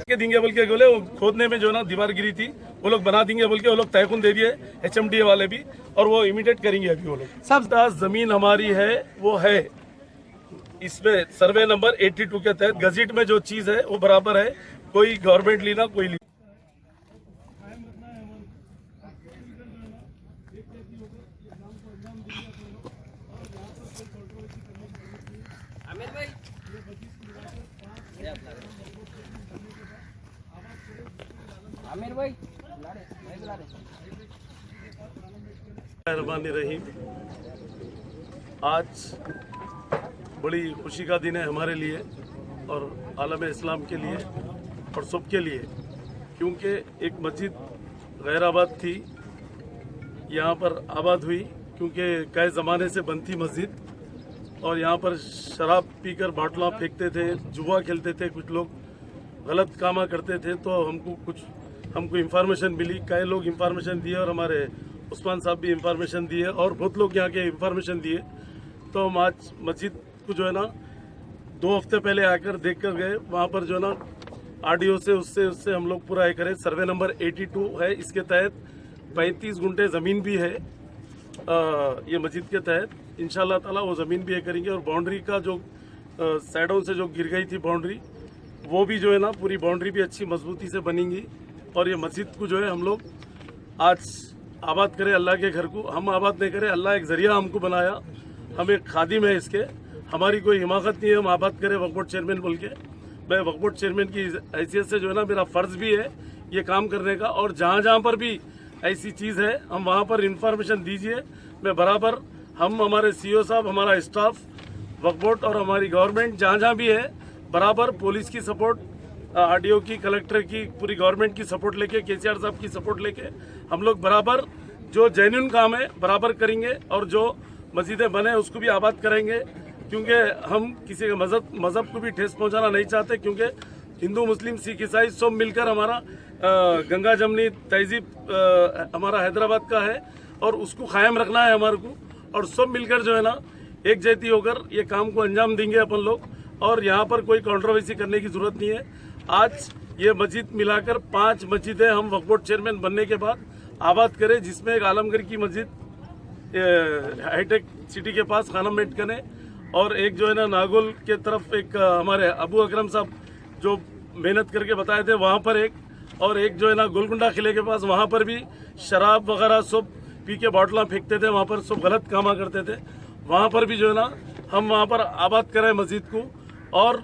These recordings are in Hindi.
देंगे बोल के बोले, वो खोदने में जो ना दीवार गिरी थी वो लोग बना देंगे बोल के वो लोग तयखुन दे दिए HMDA वाले भी, और वो इमिडिएट करेंगे अभी वो लोग। सब जमीन हमारी है वो है, इसमें सर्वे नंबर 82 के तहत गजट में जो चीज है वो बराबर है, कोई गवर्नमेंट ली ना कोई ली। आमिर भाई मेहरबानी रहीम, आज बड़ी खुशी का दिन है हमारे लिए और आलम इस्लाम के लिए और सबके लिए, क्योंकि एक मस्जिद गैर आबाद थी, यहाँ पर आबाद हुई, क्योंकि कई ज़माने से बंद थी मस्जिद, और यहाँ पर शराब पीकर बाटला फेंकते थे, जुआ खेलते थे, कुछ लोग गलत कामा करते थे। तो हमको इंफॉर्मेशन मिली, कई लोग इंफॉर्मेशन दिए और हमारे उस्मान साहब भी इंफॉर्मेशन दिए और बहुत लोग यहाँ के इंफॉर्मेशन दिए। तो हम आज मस्जिद को जो है ना 2 हफ्ते पहले आकर देख कर गए, वहाँ पर जो है ना RDO से उससे हम लोग पूरा करें। सर्वे नंबर 82 है, इसके तहत 35 गुंठे ज़मीन भी है ये मस्जिद के तहत। इंशाल्लाह ताला वो ज़मीन भी करेंगे, और बाउंड्री का जो साइडों से जो गिर गई थी बाउंड्री, वो भी जो है ना पूरी बाउंड्री भी अच्छी मजबूती से बनेंगी। और ये मस्जिद को जो है हम लोग आज आबाद करें, अल्लाह के घर को हम आबाद नहीं करें, अल्लाह एक जरिया हमको बनाया, हम एक खादिम है इसके, हमारी कोई हिमाकत नहीं है हम आबाद करें वक्फ बोर्ड चेयरमैन बोल के। मैं वक्फ बोर्ड चेयरमैन की हैसियत से जो है ना मेरा फ़र्ज़ भी है ये काम करने का, और जहाँ जहाँ पर भी ऐसी चीज़ है हम वहाँ पर इंफॉर्मेशन दीजिए। मैं बराबर, हम हमारे CO साहब, हमारा स्टाफ, वक्फ बोर्ड और हमारी गवर्नमेंट जहाँ जहाँ भी है, बराबर पुलिस की सपोर्ट, RDO की, कलेक्टर की, पूरी गवर्नमेंट की सपोर्ट लेके, KCR साहब की सपोर्ट लेके हम लोग बराबर जो जेन्युइन काम है बराबर करेंगे, और जो मस्जिदें बने उसको भी आबाद करेंगे, क्योंकि हम किसी के मज़हब को भी ठेस पहुंचाना नहीं चाहते। क्योंकि हिंदू, मुस्लिम, सिख, ईसाई सब मिलकर हमारा गंगा जमनी तहजीब हमारा हैदराबाद का है, और उसको कायम रखना है हमारे को, और सब मिलकर जो है ना एक जैती होकर ये काम को अंजाम देंगे अपन लोग। और यहाँ पर कोई कंट्रोवर्सी करने की जरूरत नहीं है। आज ये मस्जिद मिलाकर 5 मस्जिदें हम वक्फ बोर्ड चेयरमैन बनने के बाद आबाद करें, जिसमें एक आलमगढ़ की मस्जिद हाईटेक सिटी के पास खानम मेटकने, और एक जो है ना नागोल के तरफ एक हमारे अबू अकरम साहब जो मेहनत करके बताए थे वहाँ पर एक, और एक जो है ना गोलकुंडा किले के पास वहाँ पर भी शराब वगैरह सब पी के बॉटला फेंकते थे, वहाँ पर सब गलत कामा करते थे, वहाँ पर भी जो है ना हम वहाँ पर आबाद करें मस्जिद को। और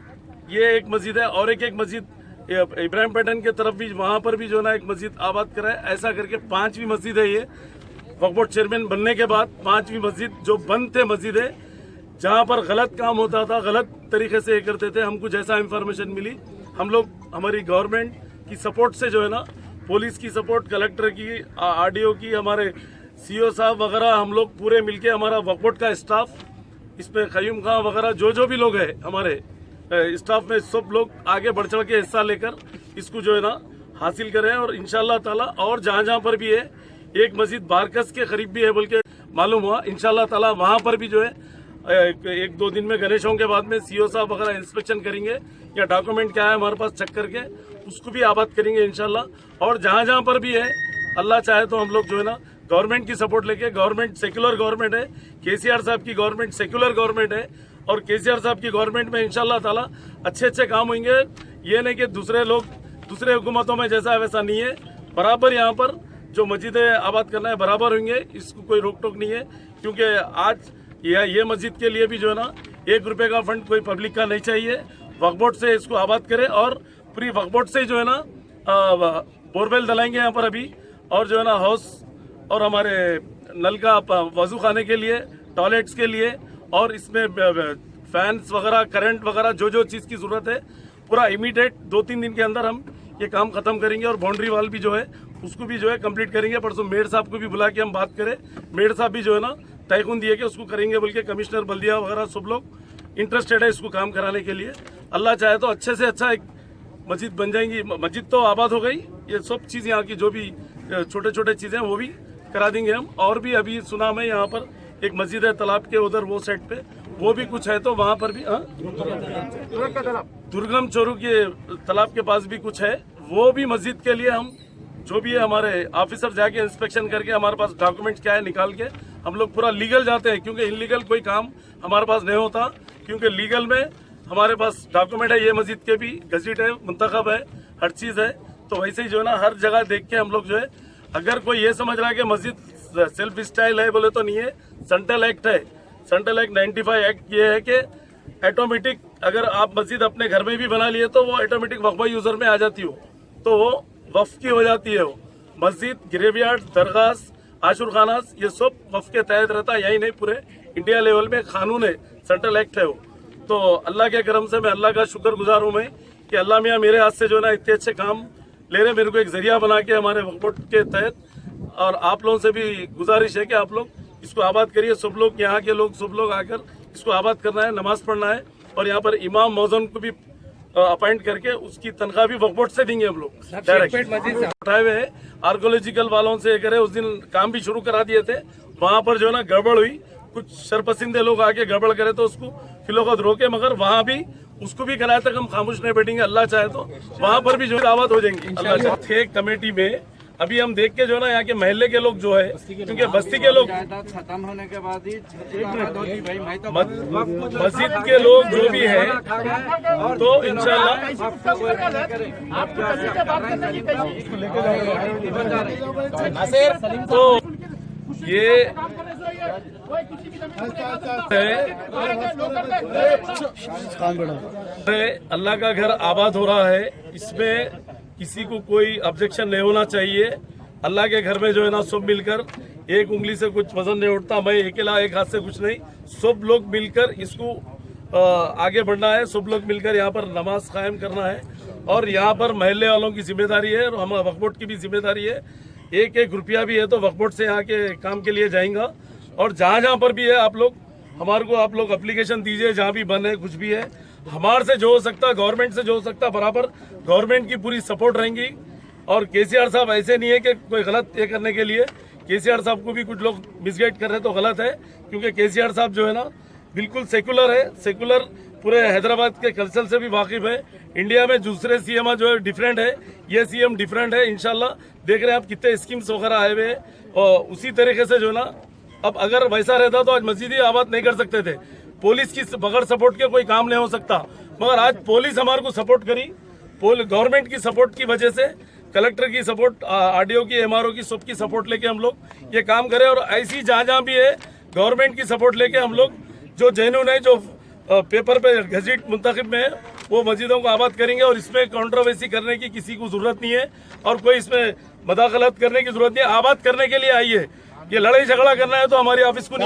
ये एक मस्जिद है, और एक मस्जिद इब्राहिम पैटर्न के तरफ भी, वहाँ पर भी जो है ना एक मस्जिद आबाद कराए। ऐसा करके 5वीं मस्जिद है ये वक्फ बोर्ड चेयरमैन बनने के बाद, 5वीं मस्जिद जो बंद थे मस्जिद है, जहाँ पर गलत काम होता था, गलत तरीके से ये करते थे। हमको जैसा इंफॉर्मेशन मिली, हम लोग हमारी गवर्नमेंट की सपोर्ट से जो है ना, पुलिस की सपोर्ट, कलेक्टर की, RDO की, हमारे CO साहब वगैरह, हम लोग पूरे मिलके, हमारा वक्फ बोर्ड का स्टाफ, इसमें खयूम खां वगैरह जो भी लोग हैं हमारे स्टाफ में, सब लोग आगे बढ़ चढ़ के हिस्सा लेकर इसको जो है ना हासिल करें। और इंशाल्लाह ताला और जहाँ जहाँ पर भी है, एक मस्जिद बारकस के करीब भी है बोल के मालूम हुआ, इंशाल्लाह ताला वहाँ पर भी जो है 1-2 दिन में गणेशों के बाद में CO साहब वगैरह इंस्पेक्शन करेंगे, या डॉक्यूमेंट क्या है हमारे पास चेक करके उसको भी आबाद करेंगे इंशाल्लाह। और जहाँ जहाँ पर भी है, अल्लाह चाहे तो हम लोग जो है ना गवर्नमेंट की सपोर्ट लेके, गवर्नमेंट सेक्युलर गवर्नमेंट है, KCR साहब की गवर्नमेंट सेक्युलर गवर्नमेंट है, और KCR साहब की गवर्नमेंट में इंशाल्लाह ताला अच्छे काम होंगे। ये नहीं कि दूसरे हुकूमतों में जैसा वैसा नहीं है, बराबर यहाँ पर जो मस्जिदें आबाद करना है बराबर होंगे, इसको कोई रोक टोक नहीं है। क्योंकि आज ये मस्जिद के लिए भी जो है ना 1 रुपये का फंड कोई पब्लिक का नहीं चाहिए, वक्फ बोर्ड से इसको आबाद करें, और पूरी वक्फ बोर्ड से जो है ना बोरवेल डलाएंगे यहाँ पर अभी, और जो है ना हाउस और हमारे नल का वजू खाने के लिए, टॉयलेट्स के लिए, और इसमें फैंस वगैरह, करंट वगैरह, जो चीज़ की ज़रूरत है पूरा इमीडिएट 2-3 दिन के अंदर हम ये काम खत्म करेंगे। और बाउंड्री वाल भी जो है उसको भी जो है कंप्लीट करेंगे। परसों मेयर साहब को भी बुला के हम बात करें, मेयर साहब भी जो है ना तयखुन दिए कि उसको करेंगे बोल के, कमिश्नर बल्दिया वगैरह सब लोग इंटरेस्टेड है इसको काम कराने के लिए। अल्लाह चाहे तो अच्छे से अच्छा एक मस्जिद बन जाएंगी। मस्जिद तो आबाद हो गई, ये सब चीज़ यहाँ की जो भी छोटे चीज़ें वो भी करा देंगे हम। और भी अभी सुना मैं यहाँ पर एक मस्जिद है तालाब के उधर वो साइड पे, वो भी कुछ है तो वहाँ पर भी दुर्गम चोरू के तालाब के पास भी कुछ है, वो भी मस्जिद के लिए हम जो भी है हमारे ऑफिसर जाके इंस्पेक्शन करके हमारे पास डॉक्यूमेंट क्या है निकाल के हम लोग पूरा लीगल जाते हैं, क्योंकि इलीगल कोई काम हमारे पास नहीं होता, क्योंकि लीगल में हमारे पास डॉक्यूमेंट है, ये मस्जिद के भी गजट है, मुंतखब है, हर चीज है। तो वैसे ही जो है ना हर जगह देख के हम लोग जो है, अगर कोई ये समझ रहा है कि मस्जिद सेल्फ स्टाइल है बोले तो नहीं है, सेंट्रल एक्ट है, सेंट्रल एक्ट 95 एक्ट ये है कि ऑटोमेटिक अगर आप मस्जिद अपने घर में भी बना लिए तो वो ऑटोमेटिक वक्फ यूजर में आ जाती हो, तो वो वक्फ की हो जाती है। वो मस्जिद, ग्रेवयार्ड, दरगाह, आशुर खाना ये सब वक्फ के तहत रहता है, यही नहीं पूरे इंडिया लेवल में कानून है, सेंट्रल एक्ट है वो। तो अल्लाह के करम से मैं अल्लाह का शुक्रगुजार हूँ मैं कि अल्लाह मियाँ मेरे हाथ से जो है ना इतने अच्छे काम ले रहे, मेरे को एक जरिया बना के हमारे वक्फ बोर्ड के तहत। और आप लोगों से भी गुजारिश है कि आप लोग इसको आबाद करिए, सब लोग यहाँ के लोग सब लोग आकर इसको आबाद करना है, नमाज पढ़ना है, और यहाँ पर इमाम मौजून को भी अपॉइंट करके उसकी तनख्वाह भी वक्फ बोर्ड से देंगे हम लोग डायरेक्ट। उठाए हुए हैं आर्कोलॉजिकल वालों से करे, उस दिन काम भी शुरू करा दिए थे, वहां पर जो है ना गड़बड़ हुई, कुछ शरपसिंदे लोग आके गड़बड़ करे तो उसको फिलोखत रोके, मगर वहां भी उसको भी कराए तक हम खामोश नहीं बैठेंगे। अल्लाह चाहे तो वहां पर भी जो है आबाद हो जाएंगे अल्लाह चाहे। थे कमेटी में अभी हम देख के जो है ना यहाँ के महल्ले के लोग जो है, क्योंकि बस्ती के लोग खत्म होने के बाद ही मस्जिद के लोग जो भी है तो इंशाल्लाह तो ये अल्लाह का घर आबाद हो रहा है, इसमें किसी को कोई ऑब्जेक्शन नहीं होना चाहिए। अल्लाह के घर में जो है ना सब मिलकर, एक उंगली से कुछ वजन नहीं उठता, मैं अकेला एक हाथ से कुछ नहीं, सब लोग मिलकर इसको आगे बढ़ना है, सब लोग मिलकर यहाँ पर नमाज कायम करना है। और यहाँ पर महल्ले वालों की जिम्मेदारी है और हम वक्फ बोर्ड की भी जिम्मेदारी है। एक एक रुपया भी है तो वक्फ बोर्ड से यहाँ के काम के लिए जाएगा। और जहाँ जहाँ पर भी है आप लोग हमारे को आप लोग एप्लीकेशन दीजिए, जहाँ भी बने कुछ भी है, हमारे से जो हो सकता, गवर्नमेंट से जो हो सकता बराबर गवर्नमेंट की पूरी सपोर्ट रहेंगी। और केसीआर साहब ऐसे नहीं है कि कोई गलत ये करने के लिए, केसीआर साहब को भी कुछ लोग मिसगाइड कर रहे तो गलत है, क्योंकि केसीआर साहब जो है ना बिल्कुल सेकुलर है, सेकुलर पूरे हैदराबाद के कल्चर से भी वाकिफ है। इंडिया में दूसरे सीएम जो है डिफरेंट है, ये सीएम डिफरेंट है। इंशाल्लाह देख रहे हैं आप कितने स्कीम्स वगैरह आए हुए, और उसी तरीके से जो है ना अब अगर वैसा रहता तो आज मस्जिद ही आबाद नहीं कर सकते थे। पुलिस की बगैर सपोर्ट के कोई काम नहीं हो सकता, मगर आज पुलिस हमारे को सपोर्ट करी, गवर्नमेंट की सपोर्ट की वजह से, कलेक्टर की सपोर्ट, आरडीओ की, एमआरओ की, सबकी सपोर्ट लेके हम लोग ये काम करें। और ऐसी जहाँ जहाँ भी है गवर्नमेंट की सपोर्ट लेके हम लोग जो जेन्युइन है, जो पेपर पे गजट मुंतखब में है, वो मस्जिदों को आबाद करेंगे। और इसमें कंट्रोवर्सी करने की किसी को जरूरत नहीं है और कोई इसमें मदाखलत करने की जरूरत नहीं है। आबाद करने के लिए आई है, ये लड़ाई झगड़ा करना है तो हमारी ऑफिस को नहीं